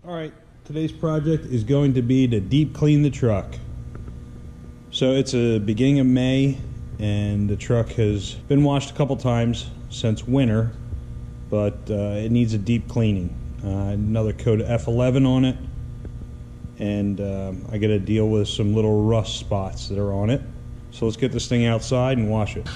Alright, today's project is going to be to deep clean the truck. So it's a beginning of May and the truck has been washed a couple times since winter, but it needs a deep cleaning. Another coat of F11 on it, and I got to deal with some little rust spots that are on it. So let's get this thing outside and wash it.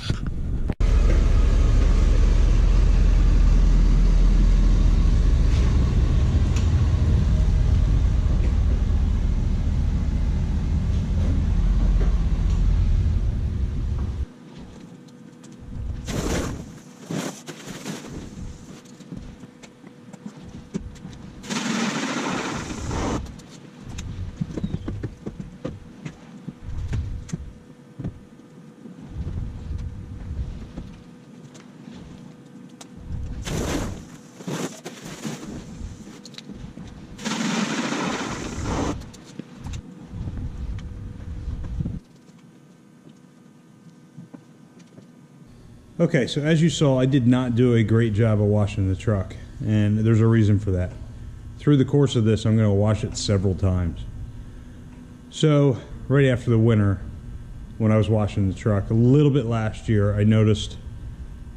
Okay, so as you saw, I did not do a great job of washing the truck, and there's a reason for that. Through the course of this, I'm going to wash it several times. So, right after the winter, when I was washing the truck, a little bit last year, I noticed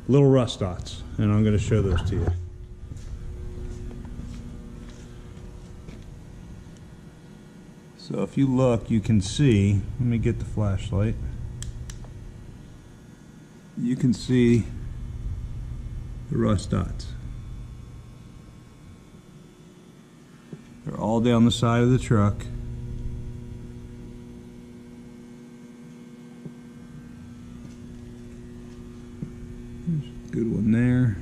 little rust dots, and I'm going to show those to you. So if you look, you can see, let me get the flashlight. You can see the rust dots. They're all down the side of the truck. There's a good one there.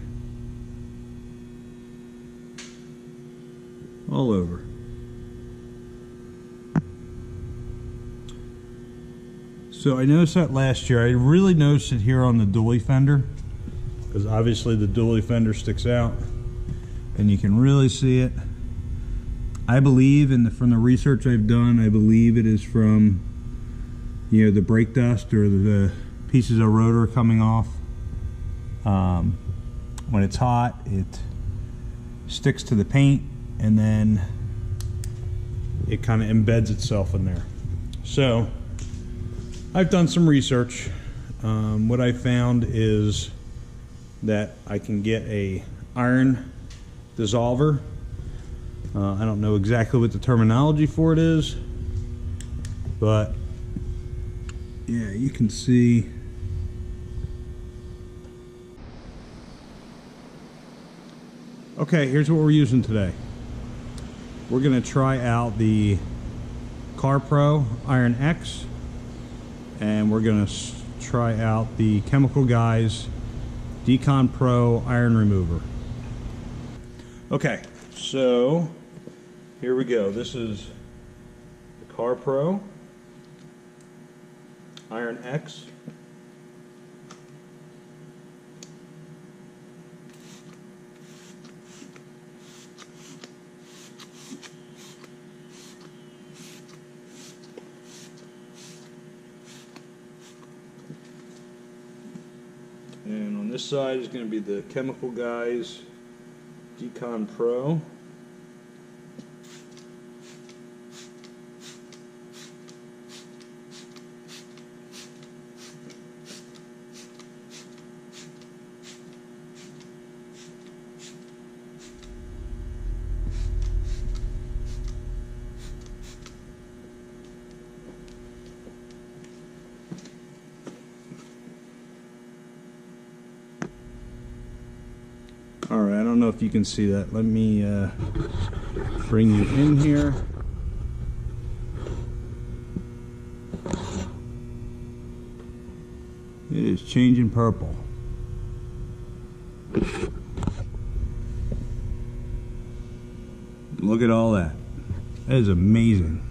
All over. So I noticed that last year. I really noticed it here on the dually fender, because obviously the dually fender sticks out and you can really see it. I believe, from the research I've done, I believe it is from, you know, the brake dust or the pieces of rotor coming off. When it's hot, it sticks to the paint and then it kind of embeds itself in there. So I've done some research. What I found is that I can get a iron dissolver. I don't know exactly what the terminology for it is, but yeah, you can see. Okay, here's what we're using today. We're going to try out the Pro IronX, and we're going to try out the Chemical Guys Decon Pro iron remover. Okay, so here we go. This is the Pro IronX. And on this side is going to be the Chemical Guys Decon Pro. Alright, I don't know if you can see that. Let me bring you in here. It is changing purple. Look at all that. That is amazing.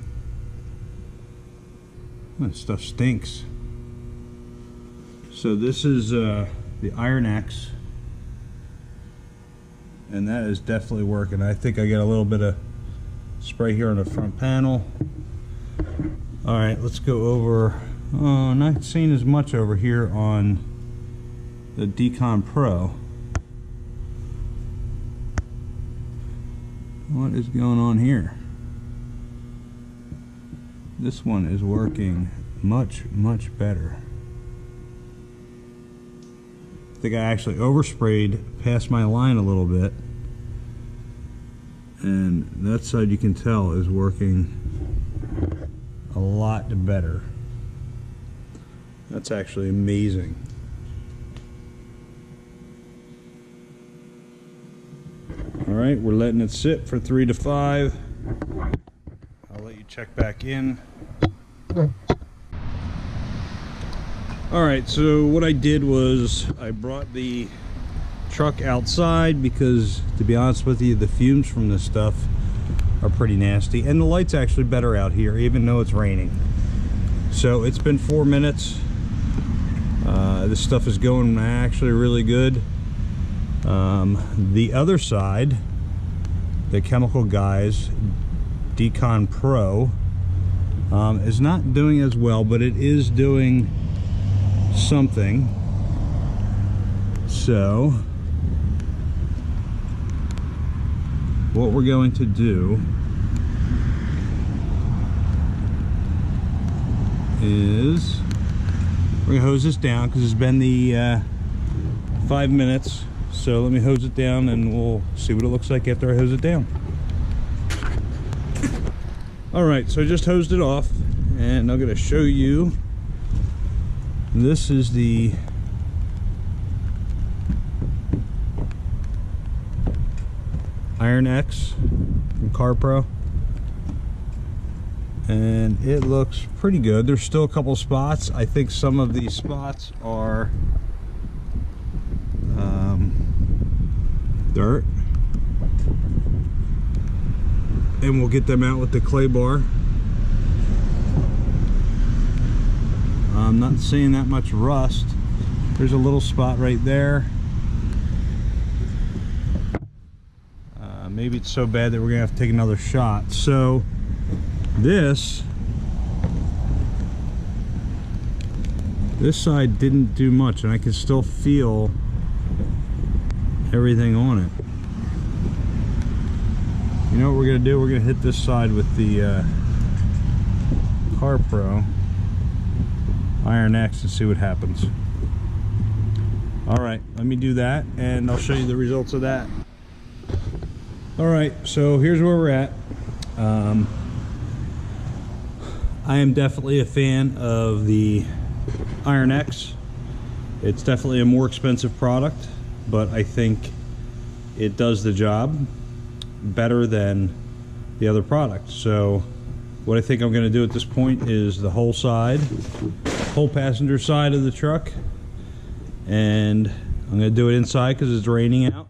That stuff stinks. So this is the IronX. And that is definitely working. I think I got a little bit of spray here on the front panel. All right, let's go over. Oh, not seeing as much over here on the Decon Pro. What is going on here? This one is working much better. I think I actually oversprayed past my line a little bit, and that side you can tell is working a lot better. That's actually amazing. Alright, we're letting it sit for 3 to 5. I'll let you check back in. Alright, so what I did was I brought the truck outside because, to be honest with you, the fumes from this stuff are pretty nasty. And the light's actually better out here, even though it's raining. So it's been 4 minutes. This stuff is going actually really good. The other side, the Chemical Guys Decon Pro, is not doing as well, but it is doing something. So what we're going to do is we're gonna hose this down because it's been the 5 minutes. So let me hose it down and we'll see what it looks like after I hose it down. Alright, so I just hosed it off and I'm gonna show you. This is the IronX from Pro, and it looks pretty good. There's still a couple spots. I think some of these spots are dirt, and we'll get them out with the clay bar. I'm not seeing that much rust. There's a little spot right there. Maybe it's so bad that we're gonna have to take another shot. So this side didn't do much, and I can still feel everything on it. You know what we're gonna do? We're gonna hit this side with the Pro IronX and see what happens. Alright, let me do that and I'll show you the results of that. Alright, so here's where we're at. I am definitely a fan of the IronX. It's definitely a more expensive product, but I think it does the job better than the other product. So what I think I'm going to do at this point is the whole side, whole passenger side of the truck, and I'm going to do it inside because it's raining out.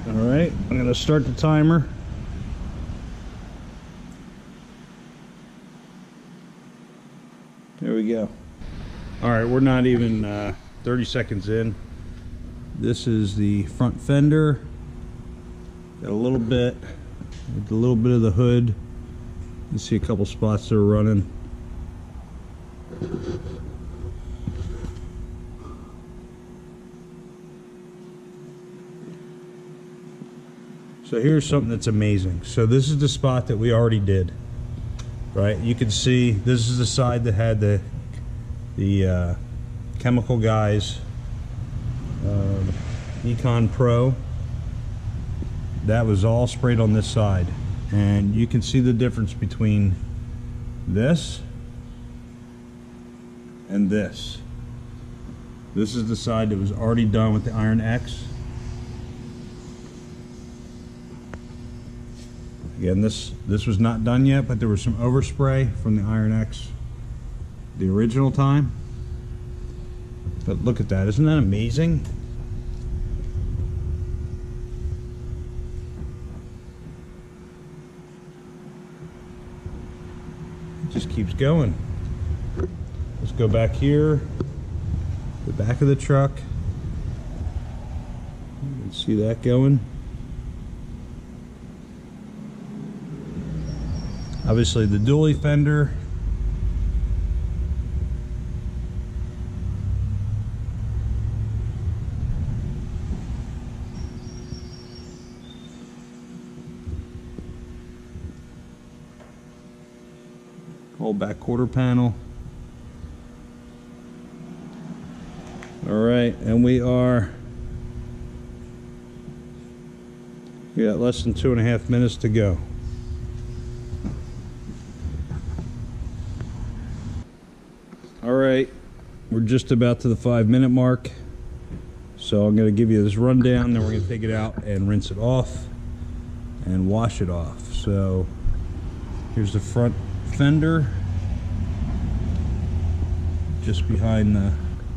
Alright, I'm going to start the timer. There we go. Alright, we're not even 30 seconds in. This is the front fender. Got a little bit of the hood. You can see a couple spots that are running. So here's something that's amazing. So this is the spot that we already did, right? You can see this is the side that had the Chemical Guys Decon Pro. That was all sprayed on this side, and you can see the difference between this and this. This is the side that was already done with the IronX. Again, this was not done yet, but there was some overspray from the IronX the original time. But look at that, isn't that amazing? It just keeps going. Let's go back here, the back of the truck. You can see that going. Obviously the dually fender. whole back quarter panel. All right, and we got less than 2.5 minutes to go. All right, we're just about to the 5-minute mark. So I'm going to give you this rundown, then we're going to take it out and rinse it off and wash it off. So here's the front fender, just behind the,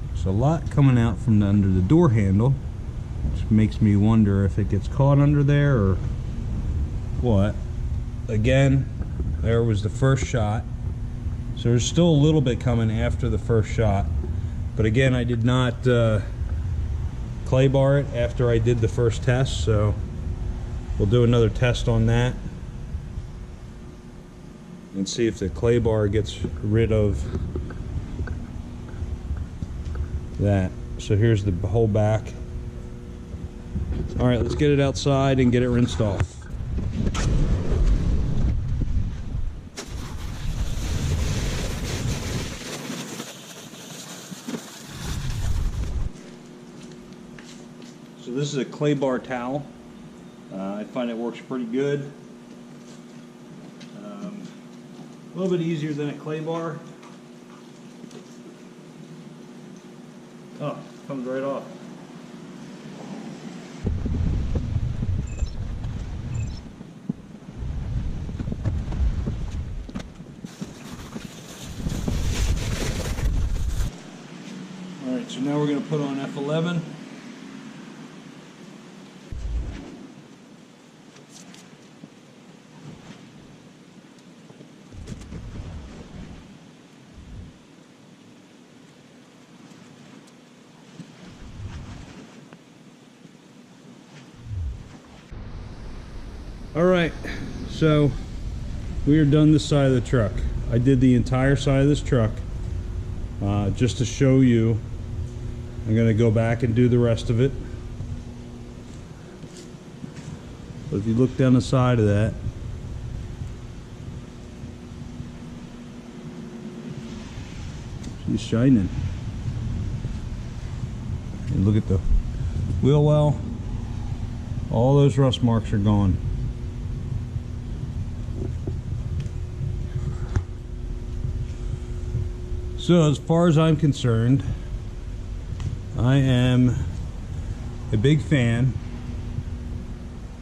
there's a lot coming out from under the door handle, which makes me wonder if it gets caught under there or what. Again, there was the first shot. So there's still a little bit coming after the first shot. But again, I did not clay bar it after I did the first test, so we'll do another test on that and see if the clay bar gets rid of that. So here's the whole back. All right, let's get it outside and get it rinsed off. So this is a clay bar towel. I find it works pretty good. A little bit easier than a clay bar. Oh, comes right off. All right, so now we're going to put on F11. All right, so we are done this side of the truck. I did the entire side of this truck just to show you. I'm going to go back and do the rest of it. But if you look down the side of that, she's shining. And look at the wheel well. All those rust marks are gone. So as far as I'm concerned, I am a big fan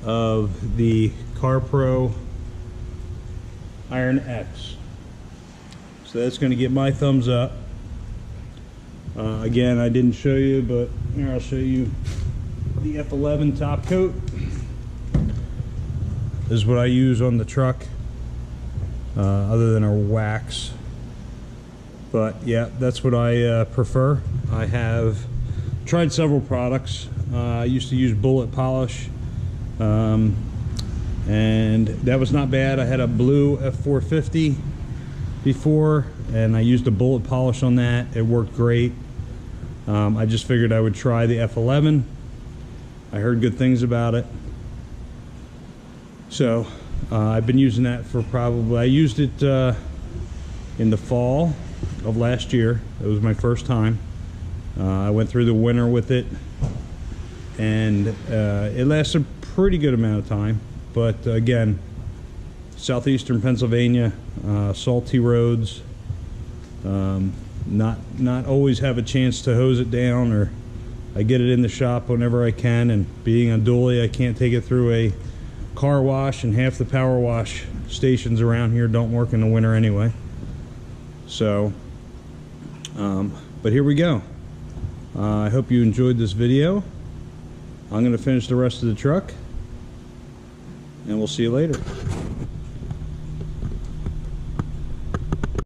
of the CarPro IronX. So that's going to get my thumbs up. Again, I didn't show you, but here I'll show you the F11 top coat. This is what I use on the truck, other than our wax. But yeah, that's what I prefer. I have tried several products. I used to use bullet polish, and that was not bad. I had a blue F450 before, and I used a bullet polish on that. It worked great. I just figured I would try the F11. I heard good things about it. So I've been using that for probably, I used it in the fall of last year. It was my first time. I went through the winter with it, and it lasted a pretty good amount of time. But again, southeastern Pennsylvania, salty roads, not always have a chance to hose it down, or I get it in the shop whenever I can, and being a dually, I can't take it through a car wash, and half the power wash stations around here don't work in the winter anyway. So but here we go. I hope you enjoyed this video. I'm going to finish the rest of the truck, and we'll see you later.